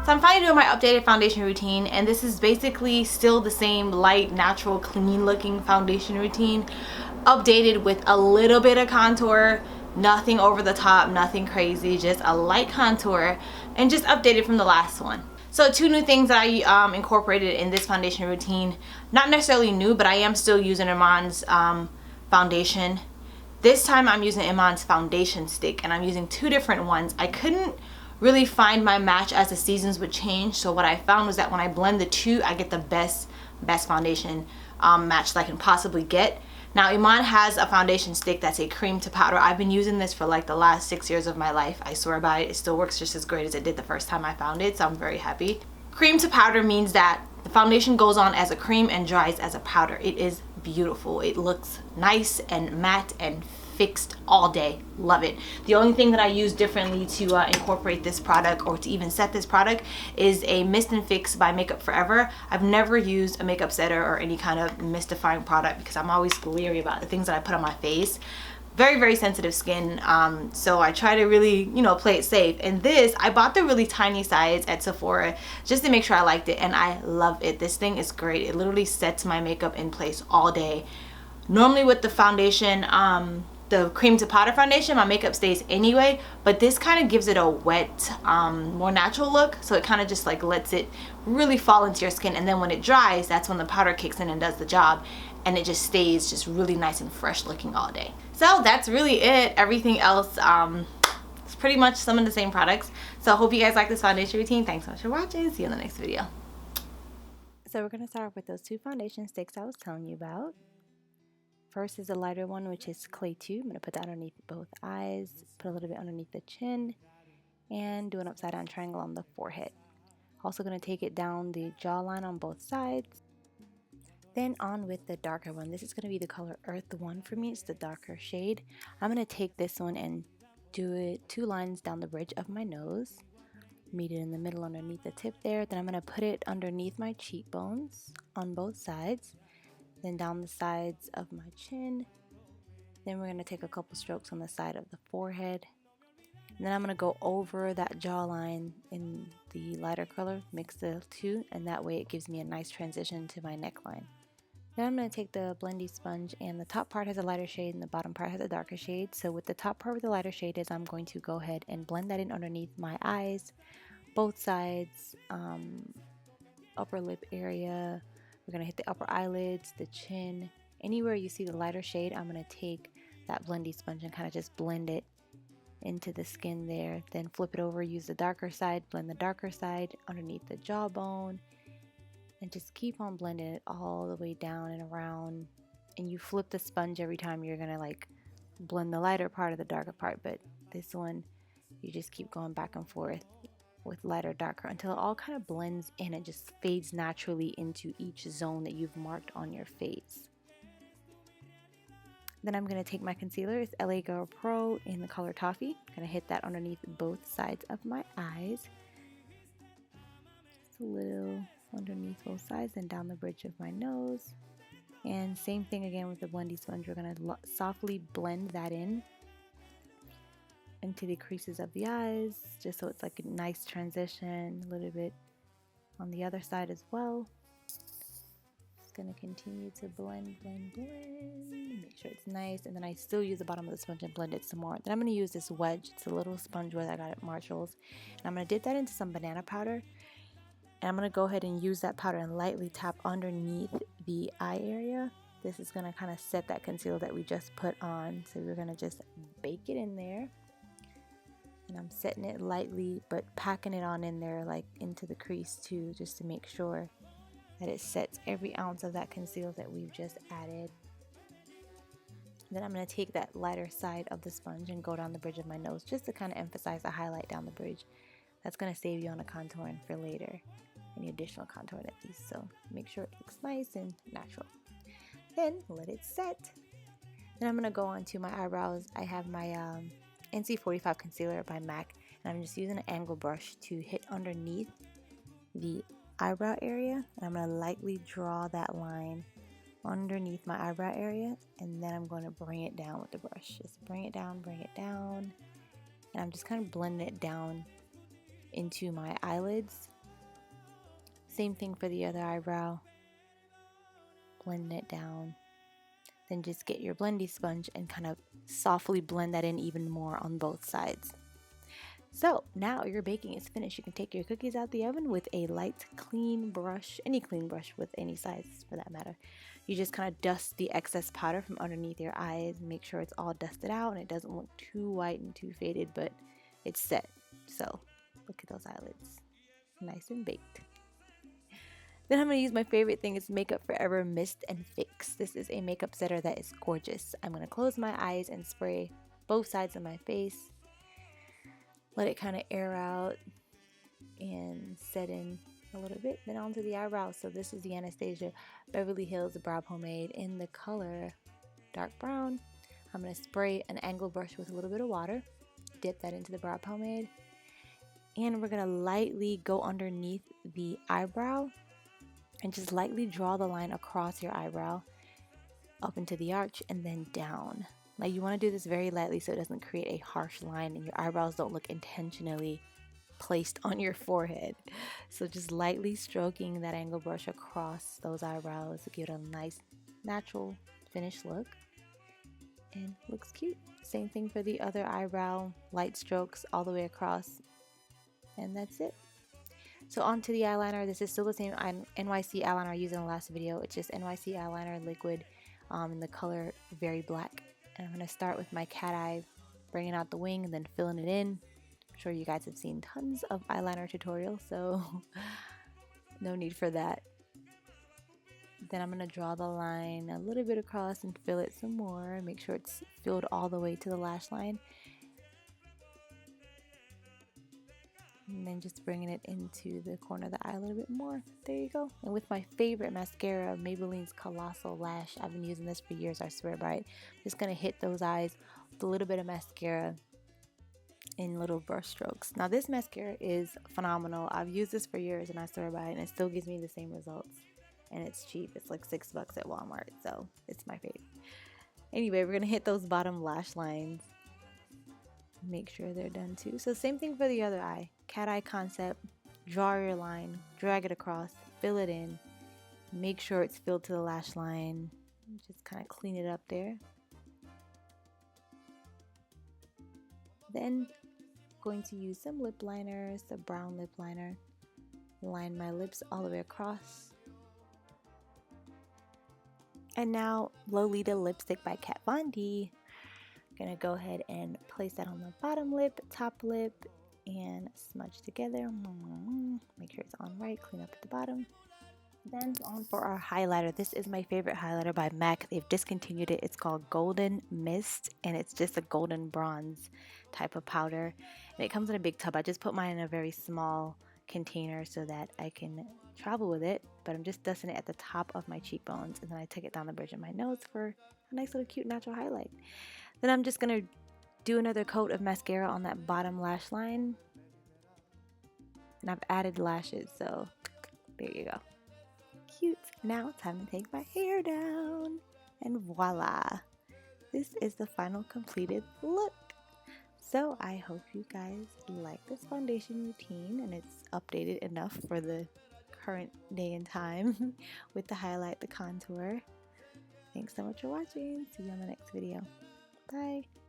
So I'm finally doing my updated foundation routine, and this is basically still the same light, natural, clean looking foundation routine, updated with a little bit of contour, nothing over the top, nothing crazy, just a light contour, and just updated from the last one. So 2 new things that I incorporated in this foundation routine, not necessarily new, but I am still using Iman's foundation. This time I'm using Iman's foundation stick, and I'm using 2 different ones. I couldn't really find my match as the seasons would change, so what I found was that when I blend the 2, I get the best foundation match that I can possibly get. Now Iman has a foundation stick that's a cream to powder. I've been using this for like the last 6 years of my life. I swear by it. It still works just as great as it did the first time I found it, so I'm very happy. Cream to powder means that the foundation goes on as a cream and dries as a powder. It is beautiful. It looks nice and matte and fixed all day. Love it. The only thing that I use differently to incorporate this product, or to even set this product, is a mist and fix by Makeup Forever. I've never used a makeup setter or any kind of mistifying product because I'm always leery about the things that I put on my face. Very sensitive skin, so I try to really, you know, play it safe. And this, I bought the really tiny size at Sephora just to make sure I liked it, and I love it. This thing is great. It literally sets my makeup in place all day. Normally with the foundation, the cream to powder foundation, my makeup stays anyway, but this kind of gives it a wet, more natural look, so it kind of just like lets it really fall into your skin, and then when it dries, that's when the powder kicks in and does the job, and it just stays just really nice and fresh looking all day. So that's really it. Everything else is pretty much some of the same products. So I hope you guys like this foundation routine. Thanks so much for watching. See you in the next video. So we're going to start off with those 2 foundation sticks I was telling you about. First is the lighter one, which is Clay 2. I'm going to put that underneath both eyes, put a little bit underneath the chin, and do an upside down triangle on the forehead. Also going to take it down the jawline on both sides. Then on with the darker one. This is going to be the color Earth 1 for me. It's the darker shade. I'm going to take this one and do it 2 lines down the bridge of my nose. Meet it in the middle underneath the tip there. Then I'm going to put it underneath my cheekbones on both sides. Then down the sides of my chin. Then we're going to take a couple strokes on the side of the forehead. And then I'm going to go over that jawline in the lighter color, mix the 2, and that way it gives me a nice transition to my neckline. Then I'm going to take the blendy sponge, and the top part has a lighter shade and the bottom part has a darker shade. So with the top part with the lighter shade is I'm going to go ahead and blend that in underneath my eyes, both sides, upper lip area. We're going to hit the upper eyelids, the chin. Anywhere you see the lighter shade, I'm going to take that blendy sponge and kind of just blend it into the skin there. Then flip it over, use the darker side, blend the darker side underneath the jawbone. And just keep on blending it all the way down and around. And you flip the sponge every time you're going to like blend the lighter part of the darker part. But this one, you just keep going back and forth with lighter, darker until it all kind of blends in and just fades naturally into each zone that you've marked on your face. Then I'm going to take my concealer. It's LA Girl Pro in the color Toffee. I'm going to hit that underneath both sides of my eyes. Just a little underneath both sides and down the bridge of my nose. And same thing again with the blendy sponge. We're going to softly blend that in into the creases of the eyes, just so it's like a nice transition. A little bit on the other side as well. Just going to continue to blend, make sure it's nice. And then I still use the bottom of the sponge and blend it some more. Then I'm going to use this wedge. It's a little sponge wedge I got at Marshall's, and I'm going to dip that into some banana powder. And I'm going to go ahead and use that powder and lightly tap underneath the eye area. This is going to kind of set that concealer that we just put on. So we're going to just bake it in there. And I'm setting it lightly, but packing it on in there, like into the crease too, just to make sure that it sets every ounce of that concealer that we've just added. Then I'm going to take that lighter side of the sponge and go down the bridge of my nose, just to kind of emphasize the highlight down the bridge. That's going to save you on a contouring for later. Any additional contouring at least, so make sure it looks nice and natural. Then let it set. Then I'm going to go on to my eyebrows. I have my NC45 concealer by MAC, and I'm just using an angle brush to hit underneath the eyebrow area, and I'm going to lightly draw that line underneath my eyebrow area, and then I'm going to bring it down with the brush. Just bring it down, and I'm just kind of blending it down into my eyelids Same thing for the other eyebrow. Blend it down. Then just get your blendy sponge and kind of softly blend that in even more on both sides. So now your baking is finished. You can take your cookies out the oven with a light clean brush, any clean brush with any size for that matter. You just kind of dust the excess powder from underneath your eyes, make sure it's all dusted out and it doesn't look too white and too faded, but it's set. So look at those eyelids, nice and baked. Then I'm going to use my favorite thing, is Makeup Forever Mist and Fix. This is a makeup setter that is gorgeous. I'm going to close my eyes and spray both sides of my face. Let it kind of air out and set in a little bit. Then onto the eyebrows. So this is the Anastasia Beverly Hills Brow Pomade in the color dark brown. I'm going to spray an angled brush with a little bit of water. Dip that into the brow pomade. And we're going to lightly go underneath the eyebrow and just lightly draw the line across your eyebrow up into the arch and then down. Now you want to do this very lightly so it doesn't create a harsh line and your eyebrows don't look intentionally placed on your forehead. So just lightly stroking that angle brush across those eyebrows to give it a nice natural finished look. And looks cute. Same thing for the other eyebrow, light strokes all the way across. And that's it. So onto the eyeliner. This is still the same NYC eyeliner I used in the last video. It's just NYC eyeliner liquid in the color Very Black. And I'm going to start with my cat eye, bringing out the wing and then filling it in. I'm sure you guys have seen tons of eyeliner tutorials, so no need for that. Then I'm going to draw the line a little bit across and fill it some more. Make sure it's filled all the way to the lash line. And then just bringing it into the corner of the eye a little bit more. There you go. And with my favorite mascara, Maybelline's Colossal Lash. I've been using this for years, I swear by it. Just going to hit those eyes with a little bit of mascara in little brush strokes. Now this mascara is phenomenal. I've used this for years and I swear by it, and it still gives me the same results. And it's cheap. It's like $6 at Walmart, so it's my favorite. Anyway, we're going to hit those bottom lash lines. Make sure they're done too. So same thing for the other eye. Cat eye concept. Draw your line, drag it across, fill it in. Make sure it's filled to the lash line. Just kind of clean it up there. Then going to use some lip liners, a brown lip liner. Line my lips all the way across. And now Lolita lipstick by Kat Von D. Gonna go ahead and place that on the bottom lip, top lip, and smudge together. Make sure it's on right, clean up at the bottom. Then on for our highlighter. This is my favorite highlighter by MAC. They've discontinued it. It's called Golden Mist, and it's just a golden bronze type of powder. And it comes in a big tub. I just put mine in a very small container so that I can travel with it, but I'm just dusting it at the top of my cheekbones, and then I take it down the bridge of my nose for a nice little cute natural highlight. Then I'm just gonna do another coat of mascara on that bottom lash line, and I've added lashes, so there you go. Cute. Now time to take my hair down, and voila, this is the final completed look. So I hope you guys like this foundation routine, and it's updated enough for the current day and time with the highlight, the contour. Thanks so much for watching. See you on the next video. Bye.